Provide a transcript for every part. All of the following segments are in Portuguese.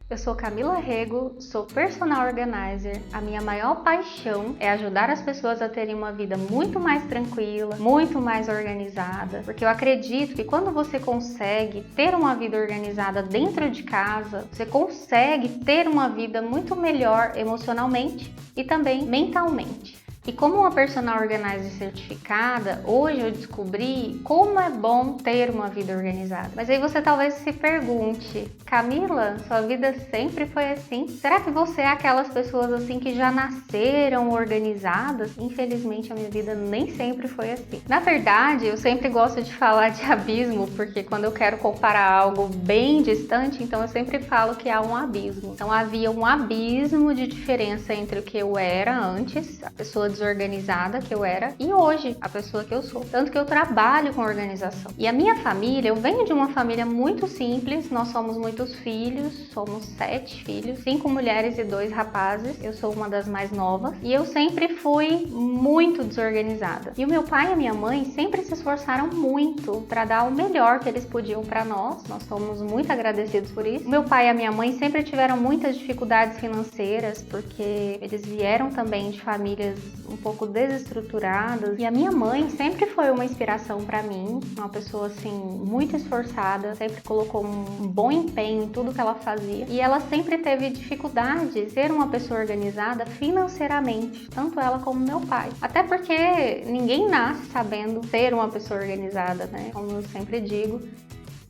Eu sou Camila Rego, sou personal organizer. A minha maior paixão é ajudar as pessoas a terem uma vida muito mais tranquila, muito mais organizada, porque eu acredito que quando você consegue ter uma vida organizada dentro de casa, você consegue ter uma vida muito melhor emocionalmente e também mentalmente. E como uma personal organizer certificada, hoje eu descobri como é bom ter uma vida organizada. Mas aí você talvez se pergunte, Camila, sua vida sempre foi assim? Será que você é aquelas pessoas assim que já nasceram organizadas? Infelizmente a minha vida nem sempre foi assim. Na verdade, eu sempre gosto de falar de abismo, porque quando eu quero comparar algo bem distante, então eu sempre falo que há um abismo. Então havia um abismo de diferença entre o que eu era antes, a pessoa desorganizada que eu era, e hoje, a pessoa que eu sou. Tanto que eu trabalho com organização. E a minha família, eu venho de uma família muito simples, nós somos muitos filhos, somos 7 filhos, 5 mulheres e 2 rapazes, eu sou uma das mais novas, e eu sempre fui muito desorganizada. E o meu pai e a minha mãe sempre se esforçaram muito para dar o melhor que eles podiam para nós somos muito agradecidos por isso. O meu pai e a minha mãe sempre tiveram muitas dificuldades financeiras, porque eles vieram também de famílias um pouco desestruturadas, e a minha mãe sempre foi uma inspiração para mim, uma pessoa assim muito esforçada, sempre colocou um bom empenho em tudo que ela fazia, e ela sempre teve dificuldade de ser uma pessoa organizada financeiramente, tanto ela como meu pai, até porque ninguém nasce sabendo ser uma pessoa organizada, né? Como eu sempre digo.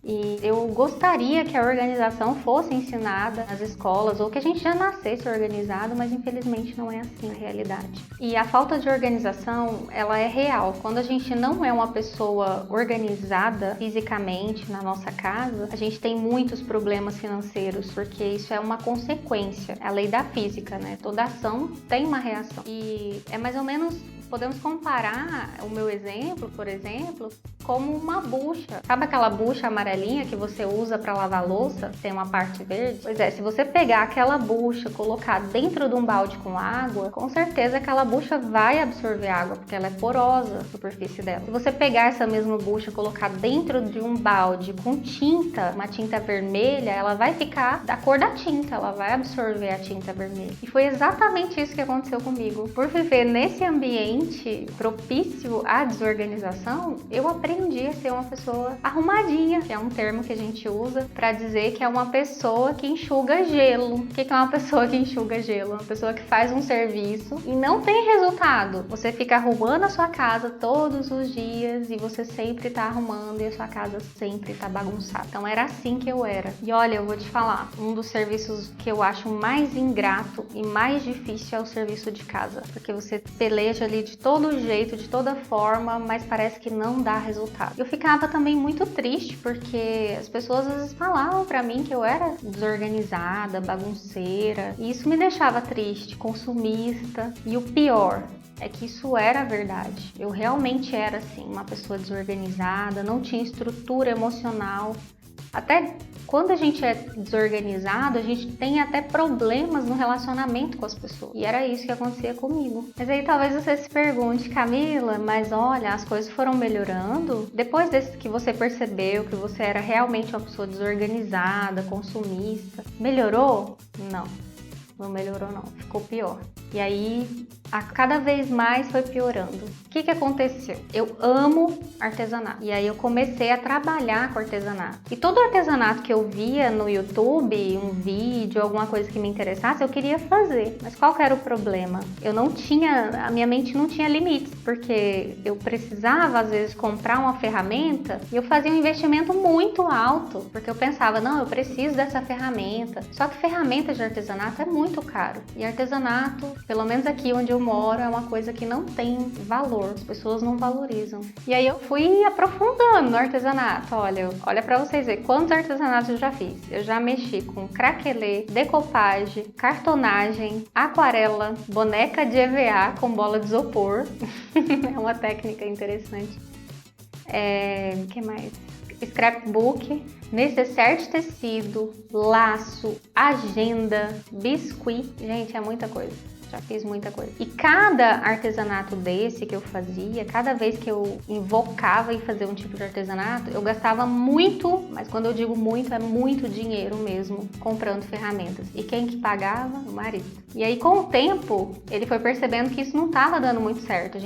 E eu gostaria que a organização fosse ensinada nas escolas, ou que a gente já nascesse organizado, mas infelizmente não é assim na realidade. E a falta de organização, ela é real. Quando a gente não é uma pessoa organizada fisicamente na nossa casa, a gente tem muitos problemas financeiros, porque isso é uma consequência, é a lei da física, né? Toda ação tem uma reação. E é mais ou menos, podemos comparar o meu exemplo, por exemplo, como uma bucha. Sabe aquela bucha amarelinha que você usa para lavar louça? Tem uma parte verde? Pois é, se você pegar aquela bucha, colocar dentro de um balde com água, com certeza aquela bucha vai absorver água, porque ela é porosa, a superfície dela. Se você pegar essa mesma bucha, colocar dentro de um balde com tinta, uma tinta vermelha, ela vai ficar da cor da tinta, ela vai absorver a tinta vermelha. E foi exatamente isso que aconteceu comigo. Por viver nesse ambiente propício à desorganização, eu aprendi a ser uma pessoa arrumadinha, que é um termo que a gente usa para dizer que é uma pessoa que enxuga gelo. O que é uma pessoa que enxuga gelo? Uma pessoa que faz um serviço e não tem resultado. Você fica arrumando a sua casa todos os dias e você sempre tá arrumando e a sua casa sempre tá bagunçada. Então era assim que eu era. E olha, eu vou te falar, um dos serviços que eu acho mais ingrato e mais difícil é o serviço de casa, porque você peleja ali de todo jeito, de toda forma, mas parece que não dá resultado. Eu ficava também muito triste, porque as pessoas às vezes falavam pra mim que eu era desorganizada, bagunceira, e isso me deixava triste, consumista. E o pior é que isso era verdade. Eu realmente era assim, uma pessoa desorganizada, não tinha estrutura emocional. Até quando a gente é desorganizado, a gente tem até problemas no relacionamento com as pessoas. E era isso que acontecia comigo. Mas aí talvez você se pergunte, Camila, mas olha, as coisas foram melhorando? Depois desse que você percebeu que você era realmente uma pessoa desorganizada, consumista, melhorou? Não melhorou não, ficou pior. E aí, a cada vez mais foi piorando. O que aconteceu? Eu amo artesanato. E aí eu comecei a trabalhar com artesanato. E todo artesanato que eu via no YouTube, um vídeo, alguma coisa que me interessasse, eu queria fazer. Mas qual que era o problema? A minha mente não tinha limites, porque eu precisava às vezes comprar uma ferramenta e eu fazia um investimento muito alto, porque eu pensava, não, eu preciso dessa ferramenta. Só que ferramenta de artesanato é muito caro. E artesanato, pelo menos aqui onde eu moro, é uma coisa que não tem valor, as pessoas não valorizam. E aí eu fui aprofundando no artesanato. Olha pra vocês verem quantos artesanatos eu já fiz. Eu já mexi com craquelê, decopagem, cartonagem, aquarela, boneca de EVA com bola de isopor. É uma técnica interessante. Que mais? Scrapbook, necessaire de tecido, laço, agenda, biscuit. Gente, é muita coisa. já fiz muita coisa. E cada artesanato desse que eu fazia, cada vez que eu invocava em fazer um tipo de artesanato, eu gastava muito, mas quando eu digo muito, é muito dinheiro mesmo, comprando ferramentas. E quem que pagava? O marido. E aí, com o tempo, ele foi percebendo que isso não estava dando muito certo.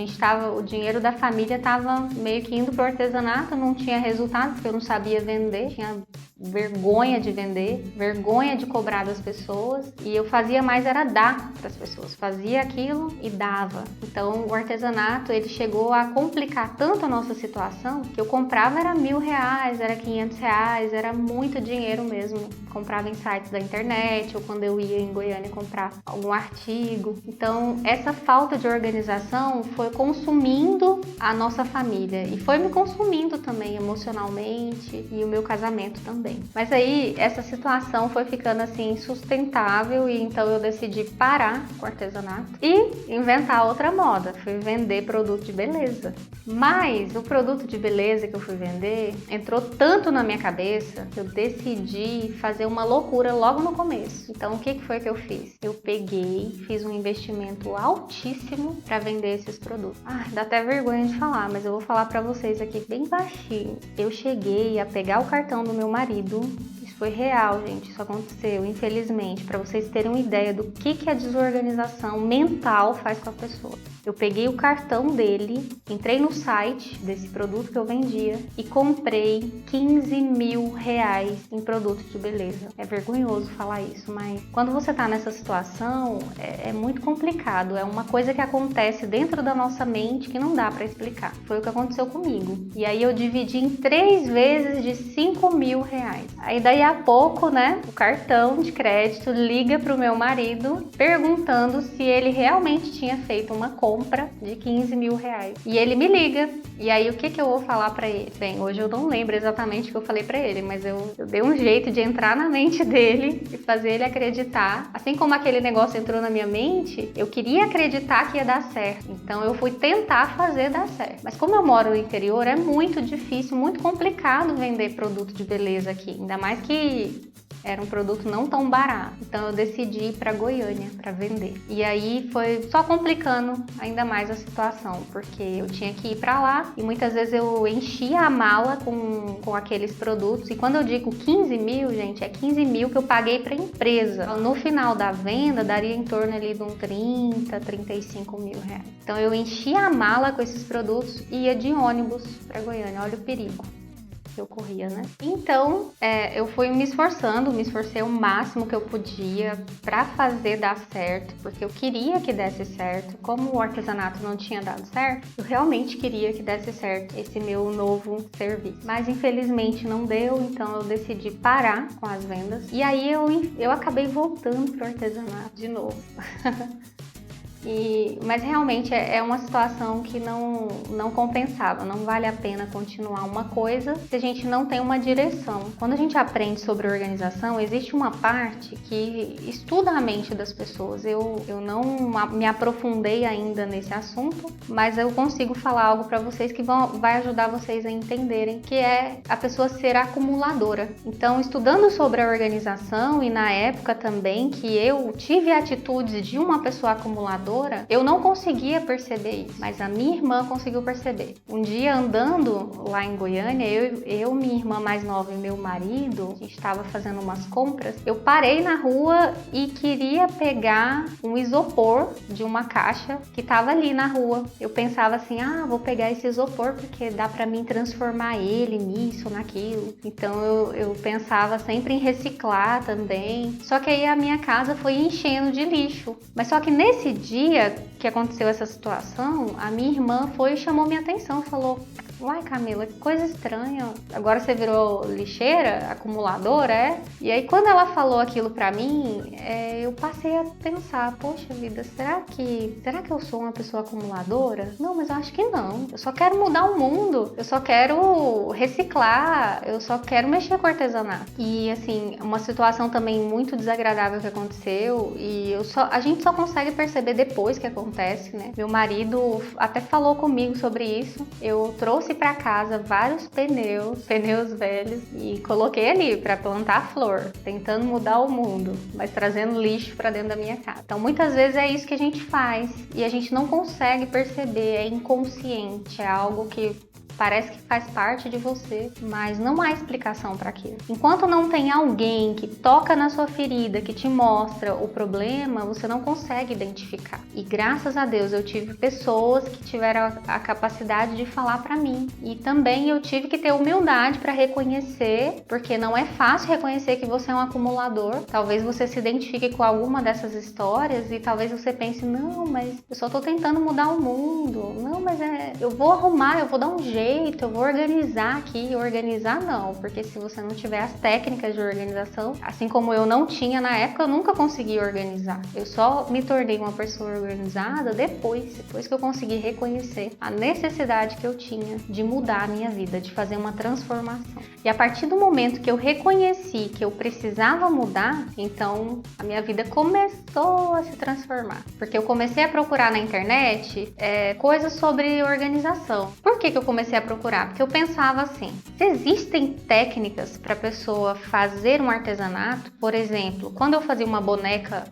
O dinheiro da família estava meio que indo pro artesanato, não tinha resultado, porque eu não sabia vender, tinha vergonha de vender, vergonha de cobrar das pessoas, e eu fazia mais era dar para as pessoas, fazia aquilo e dava. Então o artesanato, ele chegou a complicar tanto a nossa situação, que eu comprava era R$1.000, era R$500, era muito dinheiro mesmo, comprava em sites da internet, ou quando eu ia em Goiânia comprar algum artigo. Então essa falta de organização foi consumindo a nossa família, e foi me consumindo também emocionalmente, e o meu casamento também. Mas aí essa situação foi ficando assim insustentável, e então eu decidi parar com o artesanato e inventar outra moda. Fui vender produto de beleza. Mas o produto de beleza que eu fui vender entrou tanto na minha cabeça que eu decidi fazer uma loucura logo no começo. Então o que foi que eu fiz? Eu fiz um investimento altíssimo para vender esses produtos. Dá até vergonha de falar, mas eu vou falar para vocês aqui bem baixinho. Eu cheguei a pegar o cartão do meu marido. Isso foi real, gente, isso aconteceu, infelizmente, para vocês terem uma ideia do que a desorganização mental faz com a pessoa. Eu peguei o cartão dele, entrei no site desse produto que eu vendia e comprei R$15.000 em produtos de beleza. É vergonhoso falar isso, mas quando você tá nessa situação, é muito complicado. É uma coisa que acontece dentro da nossa mente que não dá para explicar. Foi o que aconteceu comigo. E aí eu dividi em 3 vezes de R$5.000. Aí daí a pouco, né, o cartão de crédito liga pro meu marido perguntando se ele realmente tinha feito uma compra de R$15.000. E ele me liga. E aí o que eu vou falar pra ele? Bem, hoje eu não lembro exatamente o que eu falei pra ele, mas eu dei um jeito de entrar na mente dele e fazer ele acreditar. Assim como aquele negócio entrou na minha mente, eu queria acreditar que ia dar certo. Então eu fui tentar fazer dar certo. Mas como eu moro no interior, é muito difícil, muito complicado vender produto de beleza aqui. Ainda mais que era um produto não tão barato. Então eu decidi ir para Goiânia para vender. E aí foi só complicando ainda mais a situação, porque eu tinha que ir para lá e muitas vezes eu enchia a mala com aqueles produtos. E quando eu digo 15.000, gente, é 15.000 que eu paguei para a empresa. No final da venda daria em torno ali de uns 35.000 reais. Então eu enchia a mala com esses produtos e ia de ônibus para Goiânia. Olha o perigo que eu corria, né? Então, eu fui me esforcei o máximo que eu podia para fazer dar certo, porque eu queria que desse certo. Como o artesanato não tinha dado certo, eu realmente queria que desse certo esse meu novo serviço. Mas infelizmente não deu, então eu decidi parar com as vendas. E aí eu acabei voltando pro artesanato de novo. Mas realmente é uma situação que não compensava, não vale a pena continuar uma coisa se a gente não tem uma direção. Quando a gente aprende sobre organização, existe uma parte que estuda a mente das pessoas. Eu não me aprofundei ainda nesse assunto, mas eu consigo falar algo para vocês que vai ajudar vocês a entenderem, que é a pessoa ser acumuladora. Então, estudando sobre a organização, e na época também que eu tive atitudes de uma pessoa acumuladora, eu não conseguia perceber isso, mas a minha irmã conseguiu perceber. Um dia andando lá em Goiânia, minha irmã mais nova e meu marido, a gente estava fazendo umas compras, eu parei na rua e queria pegar um isopor de uma caixa que estava ali na rua. Eu pensava assim, vou pegar esse isopor porque dá para mim transformar ele nisso, naquilo. Então eu pensava sempre em reciclar também. Só que aí a minha casa foi enchendo de lixo. Mas só que nesse dia que aconteceu essa situação, a minha irmã foi e chamou minha atenção, falou: uai, Camila, que coisa estranha, agora você virou lixeira, acumuladora, é? E aí quando ela falou aquilo pra mim, eu passei a pensar, poxa vida, será que eu sou uma pessoa acumuladora? Não, mas eu acho que não, eu só quero mudar o mundo, eu só quero reciclar, eu só quero mexer com artesanato. E assim, uma situação também muito desagradável que aconteceu, e a gente só consegue perceber depois que acontece, né? Meu marido até falou comigo sobre isso, eu trouxe trouxe para casa vários pneus velhos e coloquei ali para plantar flor, tentando mudar o mundo, mas trazendo lixo para dentro da minha casa. Então muitas vezes é isso que a gente faz e a gente não consegue perceber, é inconsciente, é algo que parece que faz parte de você, mas não há explicação para aquilo. Enquanto não tem alguém que toca na sua ferida, que te mostra o problema, você não consegue identificar. E graças a Deus eu tive pessoas que tiveram a capacidade de falar para mim. E também eu tive que ter humildade para reconhecer, porque não é fácil reconhecer que você é um acumulador. Talvez você se identifique com alguma dessas histórias e talvez você pense, não, mas eu só tô tentando mudar o mundo. Não, mas eu vou arrumar, eu vou dar um jeito, eu vou organizar aqui. Organizar não, porque se você não tiver as técnicas de organização, assim como eu não tinha na época, eu nunca consegui organizar. Eu só me tornei uma pessoa organizada depois que eu consegui reconhecer a necessidade que eu tinha de mudar a minha vida, de fazer uma transformação. E a partir do momento que eu reconheci que eu precisava mudar, então a minha vida começou a se transformar. Porque eu comecei a procurar na internet coisas sobre organização. Por que eu comecei a procurar? Porque eu pensava assim, se existem técnicas para a pessoa fazer um artesanato, por exemplo, quando eu fazia uma boneca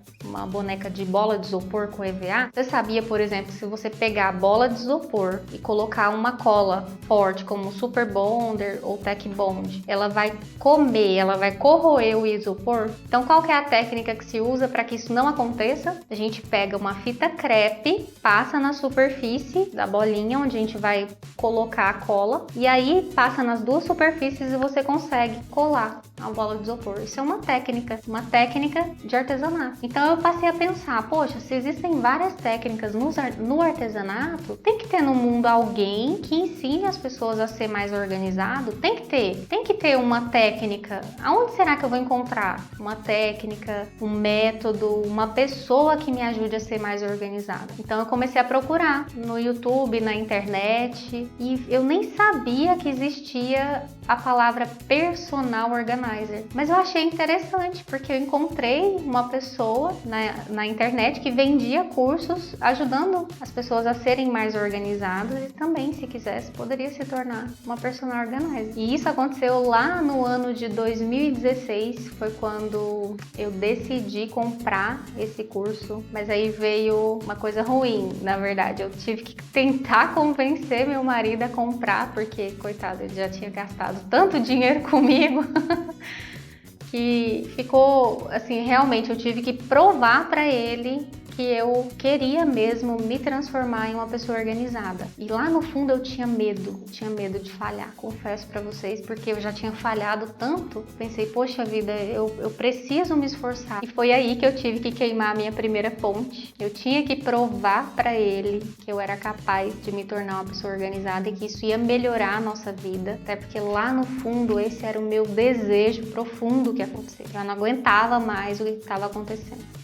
de bola de isopor com EVA, você sabia, por exemplo, se você pegar a bola de isopor e colocar uma cola forte como Super Bonder ou Tech Bond, ela vai corroer o isopor. Então qual que é a técnica que se usa para que isso não aconteça? A gente pega uma fita crepe, passa na superfície da bolinha onde a gente vai colocar a cola e aí passa nas duas superfícies e você consegue colar a bola de isopor. Isso é uma técnica de artesanato. Então eu passei a pensar, poxa, se existem várias técnicas no artesanato, tem que ter no mundo alguém que ensine as pessoas a ser mais organizado. Tem que ter uma técnica. Aonde será que eu vou encontrar uma técnica, um método, uma pessoa que me ajude a ser mais organizada? Então eu comecei a procurar no YouTube, na internet, e eu nem sabia que existia a palavra personal organizer. Mas eu achei interessante, porque eu encontrei uma pessoa na internet que vendia cursos ajudando as pessoas a serem mais organizadas e também, se quisesse, poderia se tornar uma personal organizer. E isso aconteceu lá no ano de 2016, foi quando eu decidi comprar esse curso, mas aí veio uma coisa ruim, na verdade. Eu tive que tentar convencer meu marido a comprar, porque, coitado, ele já tinha gastado tanto dinheiro comigo que ficou, assim, realmente eu tive que provar para ele que eu queria mesmo me transformar em uma pessoa organizada. E lá no fundo eu tinha medo de falhar, confesso para vocês, porque eu já tinha falhado tanto, pensei, poxa vida, eu preciso me esforçar. E foi aí que eu tive que queimar a minha primeira ponte. Eu tinha que provar para ele que eu era capaz de me tornar uma pessoa organizada e que isso ia melhorar a nossa vida, até porque lá no fundo esse era o meu desejo profundo que aconteceu. Eu não aguentava mais o que estava acontecendo.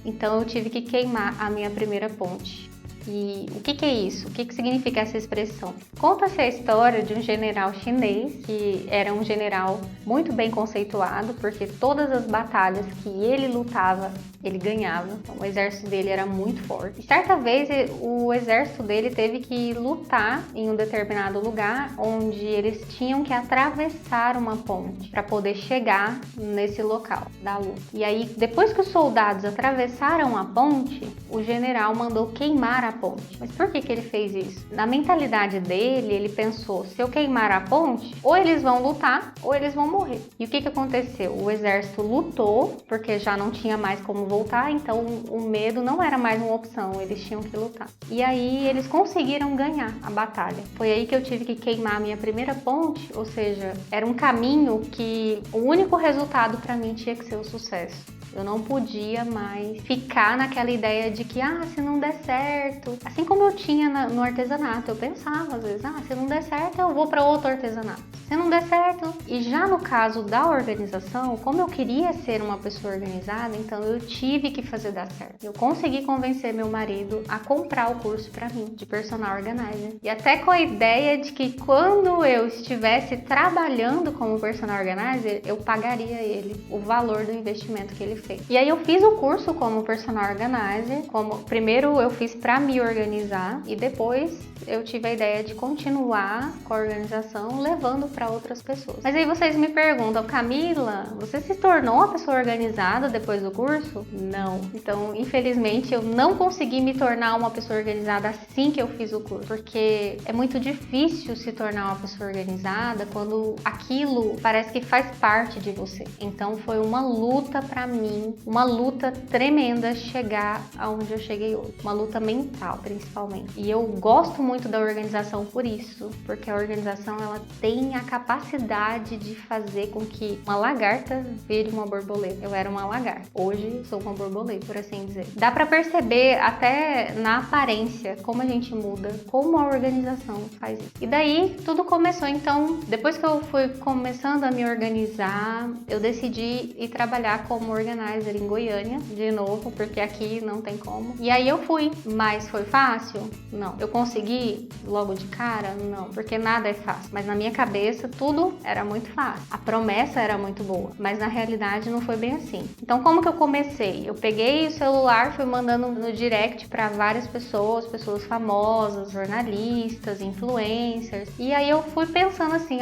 Então eu tive que queimar a minha primeira ponte. E o que é isso? O que significa essa expressão? Conta-se a história de um general chinês, que era um general muito bem conceituado, porque todas as batalhas que ele lutava, ele ganhava. Então, o exército dele era muito forte. E certa vez, o exército dele teve que lutar em um determinado lugar, onde eles tinham que atravessar uma ponte para poder chegar nesse local da luta. E aí, depois que os soldados atravessaram a ponte, o general mandou queimar a ponte. Mas por que ele fez isso? Na mentalidade dele, ele pensou, se eu queimar a ponte, ou eles vão lutar, ou eles vão morrer. E o que aconteceu? O exército lutou, porque já não tinha mais como voltar, então o medo não era mais uma opção, eles tinham que lutar. E aí eles conseguiram ganhar a batalha. Foi aí que eu tive que queimar a minha primeira ponte, ou seja, era um caminho que o único resultado para mim tinha que ser o sucesso. Eu não podia mais ficar naquela ideia de que, se não der certo, assim como eu tinha no artesanato, eu pensava às vezes, se não der certo, eu vou para outro artesanato. Se não der certo, e já no caso da organização, como eu queria ser uma pessoa organizada, então eu tive que fazer dar certo. Eu consegui convencer meu marido a comprar o curso para mim, de personal organizer. E até com a ideia de que quando eu estivesse trabalhando como personal organizer, eu pagaria ele o valor do investimento que ele fez. feito. E aí eu fiz o curso como personal organizer, primeiro eu fiz para me organizar e depois eu tive a ideia de continuar com a organização, levando para outras pessoas. Mas aí vocês me perguntam, Camila, você se tornou uma pessoa organizada depois do curso? Não. Então, infelizmente, eu não consegui me tornar uma pessoa organizada assim que eu fiz o curso, porque é muito difícil se tornar uma pessoa organizada quando aquilo parece que faz parte de você. Então, foi uma luta para mim, uma luta tremenda chegar aonde eu cheguei hoje. Uma luta mental, principalmente. E eu gosto muito da organização por isso, porque a organização ela tem a capacidade de fazer com que uma lagarta vire uma borboleta. Eu era uma lagarta, hoje sou uma borboleta, por assim dizer. Dá pra perceber até na aparência como a gente muda, como a organização faz isso. E daí tudo começou, então, depois que eu fui começando a me organizar, eu decidi ir trabalhar como organizer em Goiânia, de novo, porque aqui não tem como. E aí eu fui, mas foi fácil? Não. Eu consegui logo de cara? Não, porque nada é fácil. Mas na minha cabeça tudo era muito fácil. A promessa era muito boa, mas na realidade não foi bem assim. Então como que eu comecei? Eu peguei o celular, fui mandando no direct para várias pessoas famosas, jornalistas, influencers. E aí eu fui pensando assim,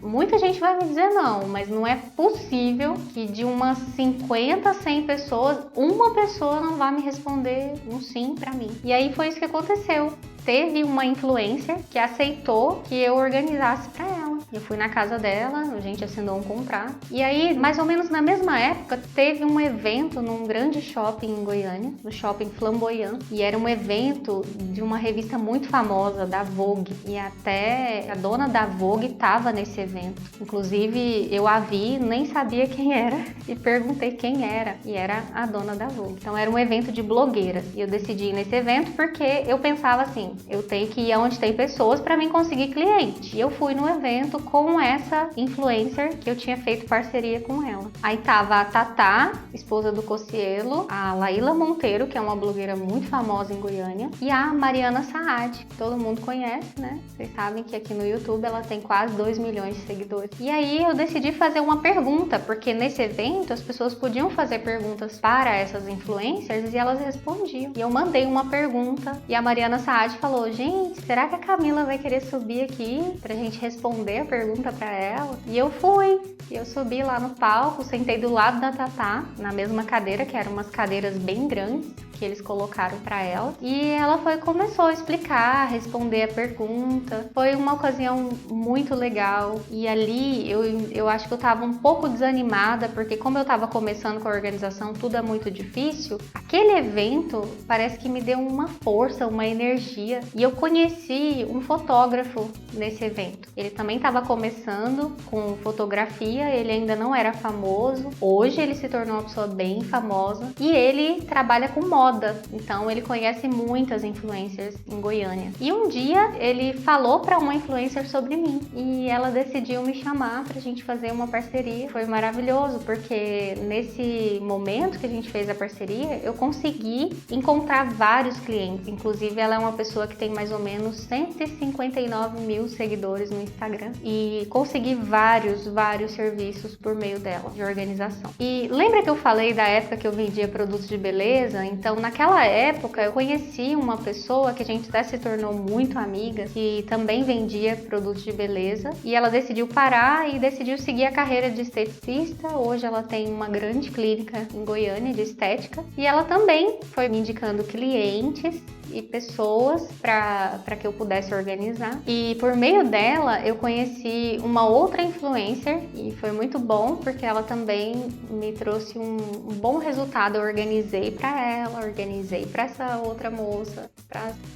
muita gente vai me dizer não, mas não é possível que de umas 50, 100 pessoas, uma pessoa não vá me responder um sim para mim. E aí foi isso que aconteceu. Teve uma influencer que aceitou que eu organizasse para ela. Eu fui na casa dela, a gente assinou um contrato. E aí, mais ou menos na mesma época, teve um evento num grande shopping em Goiânia, no shopping Flamboyant. E era um evento de uma revista muito famosa, da Vogue. E até a dona da Vogue estava nesse evento. Inclusive, eu a vi, nem sabia quem era e perguntei quem era. E era a dona da Vogue. Então, era um evento de blogueiras. E eu decidi ir nesse evento porque eu pensava assim, eu tenho que ir onde tem pessoas para mim conseguir cliente. E eu fui no evento com essa influencer que eu tinha feito parceria com ela. Aí tava a Tatá, esposa do Cocielo, a Laíla Monteiro, que é uma blogueira muito famosa em Goiânia, e a Mariana Saad, que todo mundo conhece, né? Vocês sabem que aqui no YouTube ela tem quase 2 milhões de seguidores. E aí eu decidi fazer uma pergunta, porque nesse evento as pessoas podiam fazer perguntas para essas influencers e elas respondiam. E eu mandei uma pergunta e a Mariana Saad falou, gente, será que a Camila vai querer subir aqui pra gente responder a pergunta pra ela? E eu fui. Eu subi lá no palco, sentei do lado da Tatá, na mesma cadeira, que eram umas cadeiras bem grandes que eles colocaram para ela. E ela começou a explicar, responder a pergunta. Foi uma ocasião muito legal. E ali eu acho que eu tava um pouco desanimada, porque como eu tava começando com a organização, tudo é muito difícil. Aquele evento parece que me deu uma força, uma energia. E eu conheci um fotógrafo nesse evento. Ele também estava começando com fotografia, ele ainda não era famoso. Hoje ele se tornou uma pessoa bem famosa. E ele trabalha com moda. Então ele conhece muitas influencers em Goiânia. E um dia ele falou para uma influencer sobre mim e ela decidiu me chamar pra gente fazer uma parceria. Foi maravilhoso porque nesse momento que a gente fez a parceria, eu consegui encontrar vários clientes. Inclusive ela é uma pessoa que tem mais ou menos 159 mil seguidores no Instagram e consegui vários serviços por meio dela de organização. E lembra que eu falei da época que eu vendia produtos de beleza? Então naquela época eu conheci uma pessoa que a gente até se tornou muito amiga, que também vendia produtos de beleza, e ela decidiu parar e decidiu seguir a carreira de esteticista. Hoje ela tem uma grande clínica em Goiânia de estética e ela também foi me indicando clientes e pessoas para que eu pudesse organizar. E por meio dela eu conheci uma outra influencer e foi muito bom porque ela também me trouxe um bom resultado. Eu organizei para ela, organizei para essa outra moça,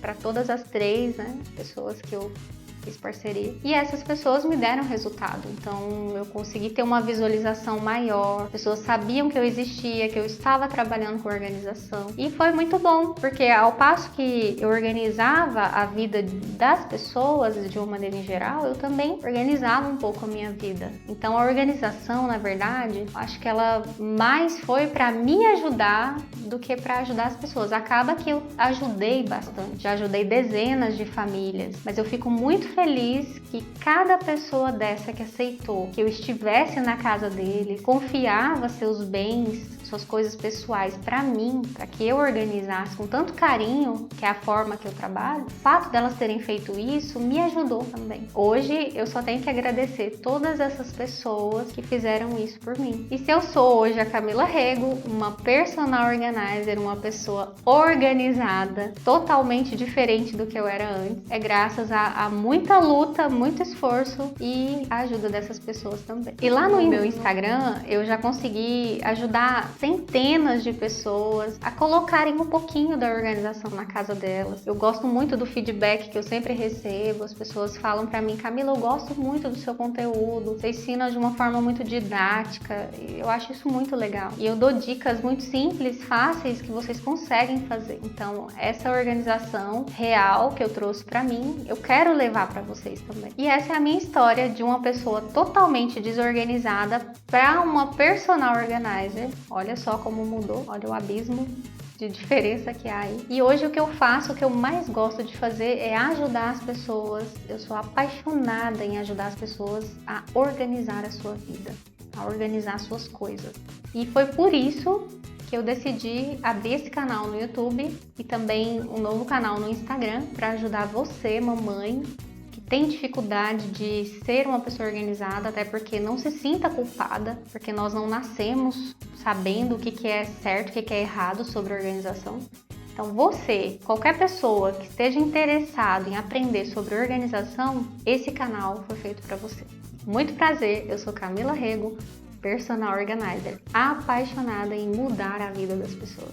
para todas as três, né, pessoas que eu fiz parceria. E essas pessoas me deram resultado. Então eu consegui ter uma visualização maior. As pessoas sabiam que eu existia, que eu estava trabalhando com organização. E foi muito bom, porque ao passo que eu organizava a vida das pessoas de uma maneira em geral, eu também organizava um pouco a minha vida. Então a organização, na verdade, acho que ela mais foi para me ajudar do que para ajudar as pessoas. Acaba que eu ajudei bastante. Já ajudei dezenas de famílias, mas eu fico muito feliz que cada pessoa dessa que aceitou que eu estivesse na casa deles, confiava seus bens, suas coisas pessoais para mim, para que eu organizasse com tanto carinho, que é a forma que eu trabalho, o fato delas terem feito isso me ajudou também. Hoje eu só tenho que agradecer todas essas pessoas que fizeram isso por mim. E se eu sou hoje a Camila Rego, uma personal organizer, uma pessoa organizada, totalmente diferente do que eu era antes, é graças a muita luta, muito esforço e a ajuda dessas pessoas também. E lá no meu Instagram eu já consegui ajudar centenas de pessoas a colocarem um pouquinho da organização na casa delas. Eu gosto muito do feedback que eu sempre recebo. As pessoas falam pra mim: Camila, eu gosto muito do seu conteúdo, você ensina de uma forma muito didática. Eu acho isso muito legal. E eu dou dicas muito simples, fáceis, que vocês conseguem fazer. Então, essa organização real que eu trouxe pra mim, eu quero levar pra vocês também. E essa é a minha história de uma pessoa totalmente desorganizada para uma personal organizer. Olha só como mudou, olha o abismo de diferença que há aí. E hoje o que eu faço, o que eu mais gosto de fazer é ajudar as pessoas. Eu sou apaixonada em ajudar as pessoas a organizar a sua vida, a organizar as suas coisas. E foi por isso que eu decidi abrir esse canal no YouTube e também um novo canal no Instagram para ajudar você, mamãe, que tem dificuldade de ser uma pessoa organizada, até porque não se sinta culpada, porque nós não nascemos sabendo o que é certo, o que é errado sobre organização. Então você, qualquer pessoa que esteja interessado em aprender sobre organização, esse canal foi feito para você. Muito prazer, eu sou Camila Rego, personal organizer, apaixonada em mudar a vida das pessoas.